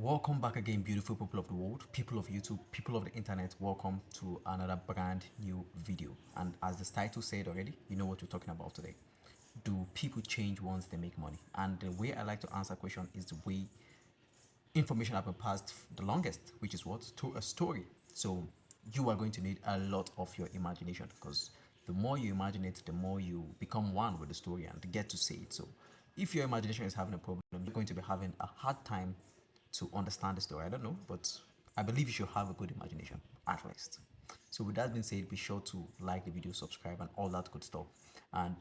Welcome back again, beautiful people of the world, people of YouTube, people of the internet. Welcome to another brand new video. And as the title said already, you know what we're talking about today. Do people change once they make money? And the way I like to answer question is the way information have been passed the longest, which is what? Through a story. So you are going to need a lot of your imagination, because the more you imagine it, the more you become one with the story and get to say it. So if your imagination is having a problem, you're going to be having a hard time to understand the story. I don't know, but I believe you should have a good imagination at least. So with that being said, be sure to like the video, subscribe, and all that good stuff. And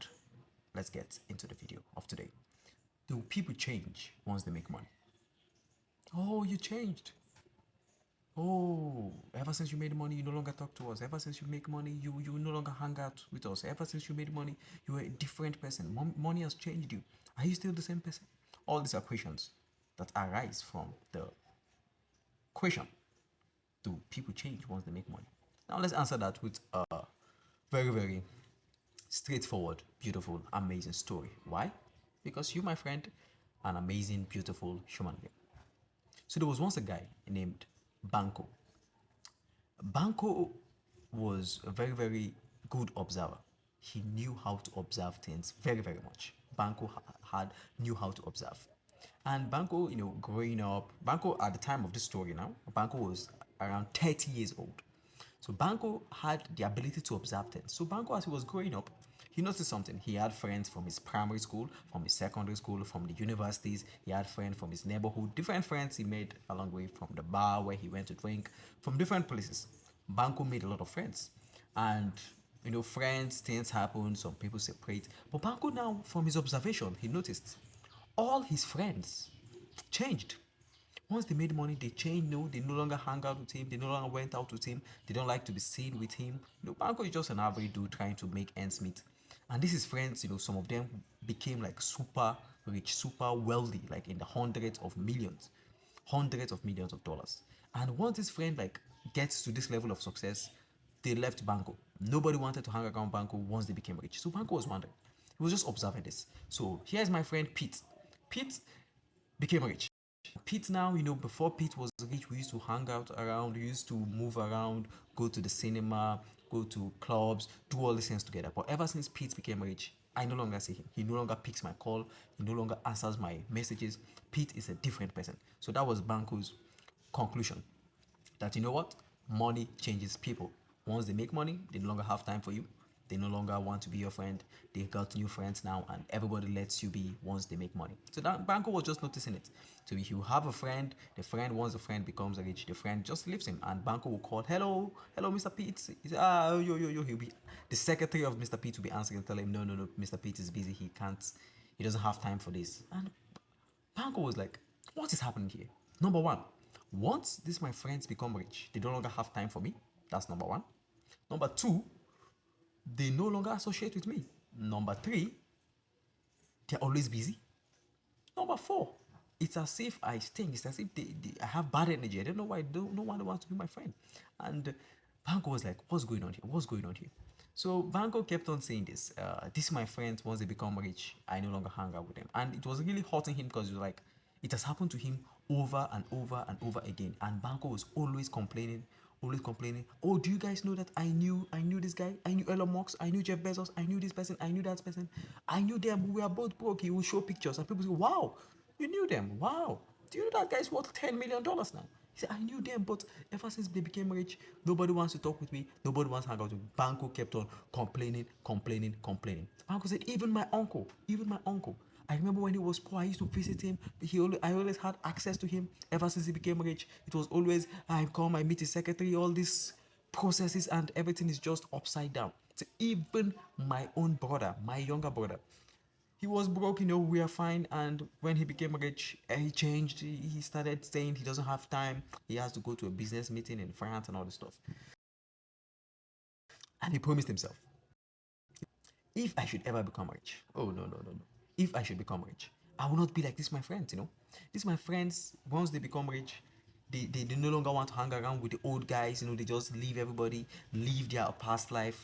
let's get into the video of today. Do people change once they make money? Oh, you changed. Oh, ever since you made money, you no longer talk to us. Ever since you make money, you no longer hang out with us. Ever since you made money, you are a different person. Money has changed you. Are you still the same person? All these are questions that arise from the question: do people change once they make money? Now let's answer that with a very straightforward, beautiful, amazing story. Why? Because you, my friend, an amazing, beautiful human being. So there was once a guy named Banco. Banco was a very good observer. He knew how to observe things very much. Banco had knew how to observe. And Banco, growing up, Banco at the time of this story now, Banco was around 30 years old. So Banco had the ability to observe things. So Banco, as he was growing up, he noticed something. He had friends from his primary school, from his secondary school, from the universities. He had friends from his neighborhood, different friends he made along the way, from the bar where he went to drink, from different places. Banco made a lot of friends. And friends, things happen, some people separate. But Banco now, from his observation, he noticed all his friends changed. Once they made money, they changed. No, they no longer hang out with him. They no longer went out with him. They don't like to be seen with him. Banco is just an average dude trying to make ends meet. And this is friends, some of them became like super rich, super wealthy, like in the hundreds of millions of dollars. And once this friend like gets to this level of success, they left Banco. Nobody wanted to hang around Banco once they became rich. So Banco was wondering. He was just observing this. So here's my friend Pete. Pete became rich. Pete now, before Pete was rich, we used to hang out around, we used to move around, go to the cinema, go to clubs, do all these things together. But ever since Pete became rich, I no longer see him. He no longer picks my call. He no longer answers my messages. Pete is a different person. So that was Banco's conclusion, that what? Money changes people. Once they make money, they no longer have time for you. They no longer want to be your friend. They got new friends now, and everybody lets you be once they make money. So that Banco was just noticing it. So if you have a friend, the friend, once the friend becomes rich, the friend just leaves him, and Banco will call, hello, Mr. Pete. He said, yo. He'll be the secretary of Mr. Pete will be answering and tell him, no, Mr. Pete is busy. He doesn't have time for this. And Banco was like, what is happening here? Number one, once these my friends become rich, they no longer have time for me. That's number one. Number two, they no longer associate with me. Number three, they're always busy. Number four, it's as if I stink. It's as if I have bad energy. I don't know why. No one wants to be my friend. And Banco was like, what's going on here? What's going on here? So Banco kept on saying this. This my friends, once they become rich, I no longer hang out with them. And it was really hurting him, because it was like, it has happened to him over and over again. And Banco was always complaining. Oh, do you guys know that I knew this guy? I knew Elon Musk. I knew Jeff Bezos. I knew this person. I knew that person. I knew them. We were both broke. He would show pictures, and people say, wow, you knew them. Wow. Do you know that guy's worth $10 million now? He said, I knew them, but ever since they became rich, nobody wants to talk with me. Nobody wants to hang out with me. Banco kept on complaining. Banco said, even my uncle. I remember when he was poor, I used to visit him. I always had access to him. Ever since he became rich, it was always, I come, I meet his secretary, all these processes, and everything is just upside down. So even my own brother, my younger brother, he was broke, we are fine. And when he became rich, he changed. He started saying he doesn't have time. He has to go to a business meeting in France and all this stuff. And he promised himself, if I should ever become rich, oh no. If I should become rich, I will not be like this, my friends. This my friends, once they become rich, They no longer want to hang around with the old guys. They just leave everybody, leave their past life.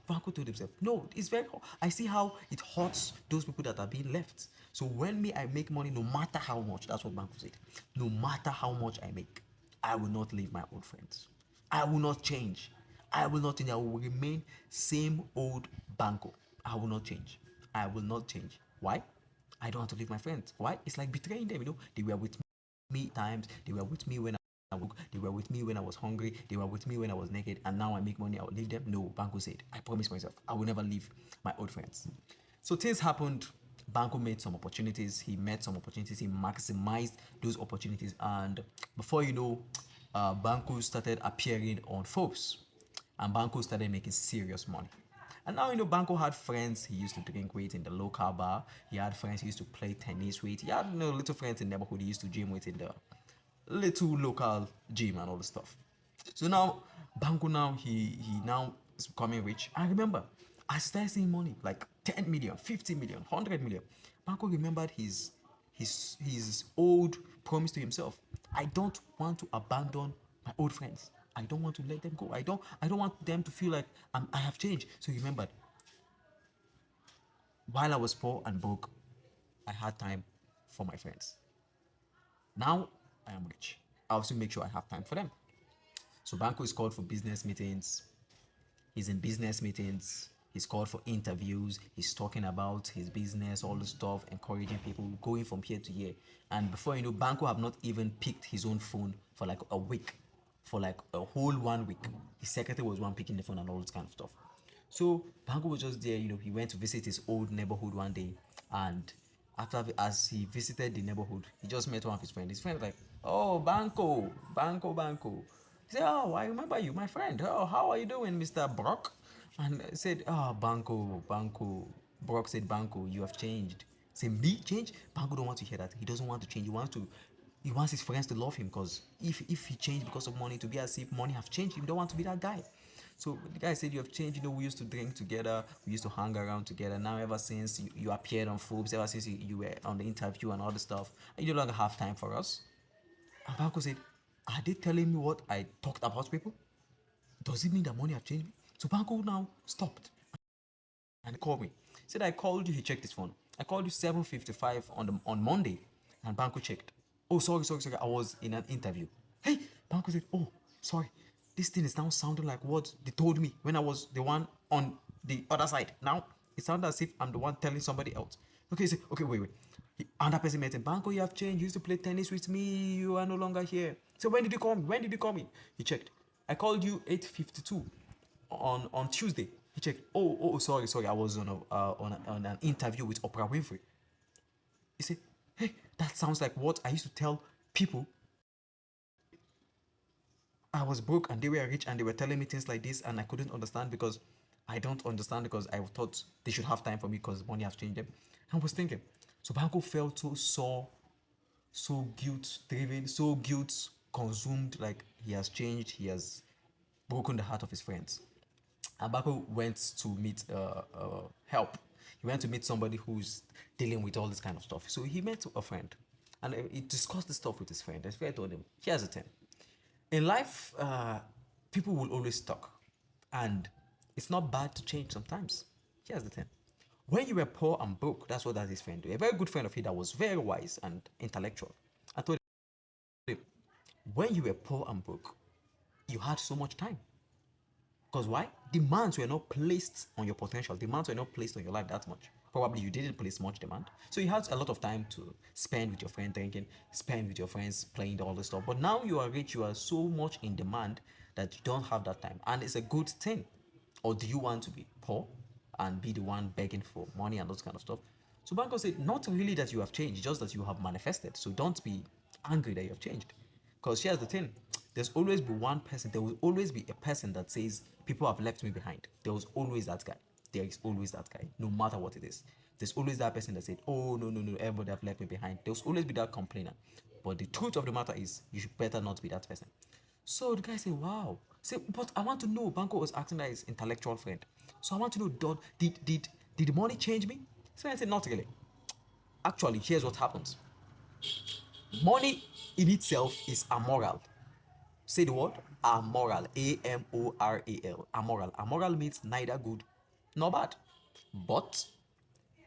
Banco told himself, no, it's very hard. I see how it hurts those people that are being left. So when I make money, no matter how much, that's what Banco said. No matter how much I make, I will not leave my old friends. I will not change. I will not change. I will remain same old Banco. I will not change. I will not change. Why? I don't want to leave my friends. Why? It's like betraying them. They were with me times. They were with me when I woke. They were with me when I was hungry. They were with me when I was naked. And now I make money. I will leave them. No, Banco said. I promise myself. I will never leave my old friends. So things happened. Banco made some opportunities. He met some opportunities. He maximized those opportunities. And before you know, Banco started appearing on Forbes. And Banco started making serious money. And now, Banco had friends he used to drink with in the local bar. He had friends he used to play tennis with. He had, little friends in the neighborhood he used to gym with in the little local gym and all the stuff. So now, Banco now, he now is becoming rich. And remember, I started seeing money like 10 million, 50 million, 100 million. Banco remembered his old promise to himself. I don't want to abandon my old friends. I don't want to let them go. I don't want them to feel like I have changed. So he remembered, while I was poor and broke, I had time for my friends. Now I am rich. I also make sure I have time for them. So Banco is called for business meetings. He's in business meetings. He's called for interviews. He's talking about his business, all the stuff, encouraging people, going from here to here. And before you know, Banco have not even picked his own phone for like a week, for like a whole 1 week. His secretary was one picking the phone and all this kind of stuff. So Banco was just there. He went to visit his old neighborhood one day, and as he visited the neighborhood, he just met one of his friends. His friend was like, "Oh, Banco, Banco, Banco." He said, "Oh, I remember you, my friend. Oh, how are you doing, Mr. Brock?" And I said, "Oh, Banco, Banco." Brock said, "Banco, you have changed." Say, "Me change?" Banco don't want to hear that. He doesn't want to change. He wants his friends to love him, because if he changed because of money, to be as if money have changed him, don't want to be that guy. So the guy said, "You have changed. We used to drink together. We used to hang around together. Now, ever since you appeared on Forbes, ever since you were on the interview and all the stuff, you no longer have time for us." And Banco said, "Are they telling me what I talked about people? Does it mean that money have changed me?" So Banco now stopped and called me. He said, "I called you." He checked his phone. "I called you 7:55 on Monday." And Banco checked. "Oh, sorry, sorry, sorry. I was in an interview." Hey, Banco said, "Oh, sorry. This thing is now sounding like what they told me when I was the one on the other side. Now it sounds as if I'm the one telling somebody else." Okay, he said, "Okay, wait, wait." Another person met him. "Banco, you have changed. You used to play tennis with me. You are no longer here." So when did you call me? When did you call me? He checked. "I called you 8:52 on Tuesday." He checked. Oh, sorry, sorry. I was on an interview with Oprah Winfrey." He said, "Hey, that sounds like what I used to tell people. I was broke and they were rich, and they were telling me things like this, and I couldn't understand because I don't understand, because I thought they should have time for me because money has changed them." I was thinking. So Banco felt so sore, so guilt driven, so guilt consumed, like he has changed, he has broken the heart of his friends. And Banco went to meet help. He went to meet somebody who's dealing with all this kind of stuff. So he met a friend, and he discussed the stuff with his friend. His friend told him, "Here's the thing. In life, people will always talk, and it's not bad to change sometimes. Here's the thing. When you were poor and broke, that's what that his friend do. A very good friend of his that was very wise and intellectual. I told him, when you were poor and broke, you had so much time. Because why? Demands were not placed on your potential. Demands were not placed on your life that much. Probably you didn't place much demand. So you had a lot of time to spend with your friend drinking, spend with your friends playing all this stuff. But now you are rich, you are so much in demand that you don't have that time. And it's a good thing. Or do you want to be poor and be the one begging for money and those kind of stuff?" So Banco said, "Not really that you have changed, just that you have manifested. So don't be angry that you have changed. Because here's the thing, there's always be one person, there will always be a person that says, 'People have left me behind.' There was always that guy. There is always that guy, no matter what it is. There's always that person that said, 'Oh, no, no, no, everybody have left me behind.' There's always be that complainer. But the truth of the matter is, you should better not be that person." So the guy said, "Wow." Say, "But I want to know." Banco was acting like his intellectual friend. "So I want to know, did the money change me?" So I said, "Not really. Actually, here's what happens. Money in itself is amoral. Say the word amoral. Amoral. Amoral. Amoral means neither good nor bad. But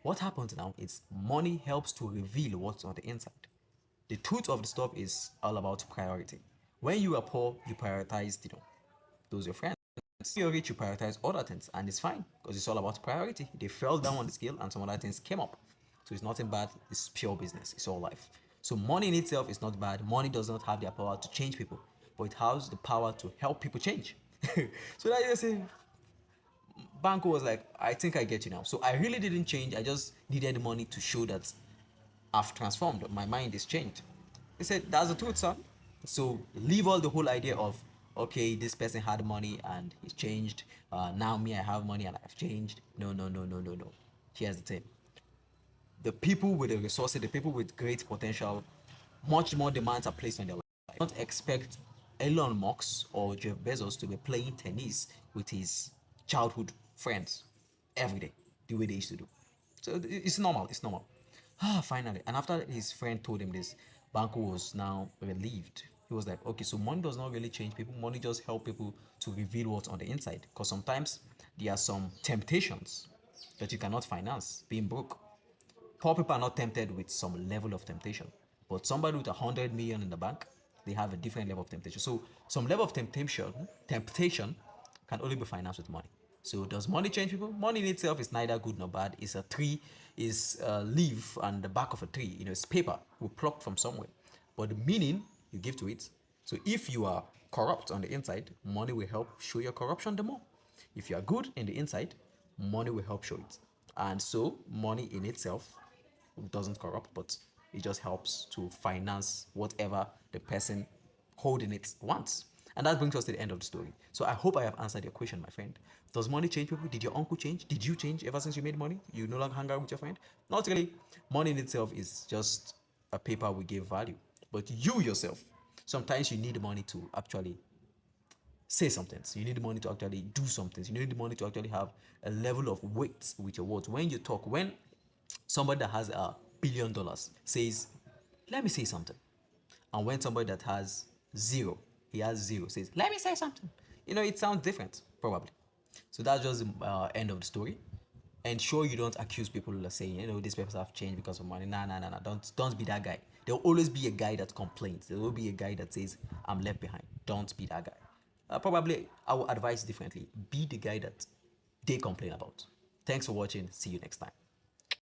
what happens now is money helps to reveal what's on the inside. The truth of the stuff is all about priority. When you are poor, you prioritize, those your friends. When you're rich, you prioritize other things, and it's fine because it's all about priority. They fell down on the scale, and some other things came up. So it's nothing bad. It's pure business. It's all life. So money in itself is not bad. Money does not have the power to change people, but it has the power to help people change. So that you say, Banco was like, I think I get you now. So I really didn't change. I just needed money to show that I've transformed. My mind is changed. He said, that's the truth, son. So leave all the whole idea of, okay, this person had money and he's changed. Now me, I have money and I've changed. No, no, no, no, no, no. Here's the thing. The people with the resources, the people with great potential, much more demands are placed on their life. Don't expect Elon Musk or Jeff Bezos to be playing tennis with his childhood friends every day, the way they used to do. So it's normal. It's normal. Finally, and after his friend told him this, Banco was now relieved. He was like, okay, so money does not really change people. Money just help people to reveal what's on the inside. Because sometimes there are some temptations that you cannot finance, being broke. Poor people are not tempted with some level of temptation, but somebody with 100 million in the bank, they have a different level of temptation. So some level of temptation can only be financed with money. So does money change people? Money in itself is neither good nor bad. It's a tree, is a leaf on the back of a tree. It's paper we plucked from somewhere, but the meaning you give to it. So if you are corrupt on the inside, money will help show your corruption the more. If you are good in the inside, money will help show it. And so money in itself doesn't corrupt, but it just helps to finance whatever the person holding it wants. And that brings us to the end of the story. So I hope I have answered your question, my friend. Does money change people? Did your uncle change? Did you change ever since you made money? You no longer hang out with your friend? Not really. Money in itself is just a paper we give value. But you yourself, sometimes you need money to actually say some things. You need money to actually do some things. You need money to actually have a level of weight with your words. When you talk, when somebody that has $1 billion says, let me say something. And when somebody that has zero, he has zero, says, let me say something. It sounds different, probably. So that's just the end of the story. Ensure you don't accuse people who are saying, these people have changed because of money. Nah, nah, nah, nah. Don't be that guy. There'll always be a guy that complains. There will be a guy that says, I'm left behind. Don't be that guy. Probably, I will advise differently. Be the guy that they complain about. Thanks for watching. See you next time.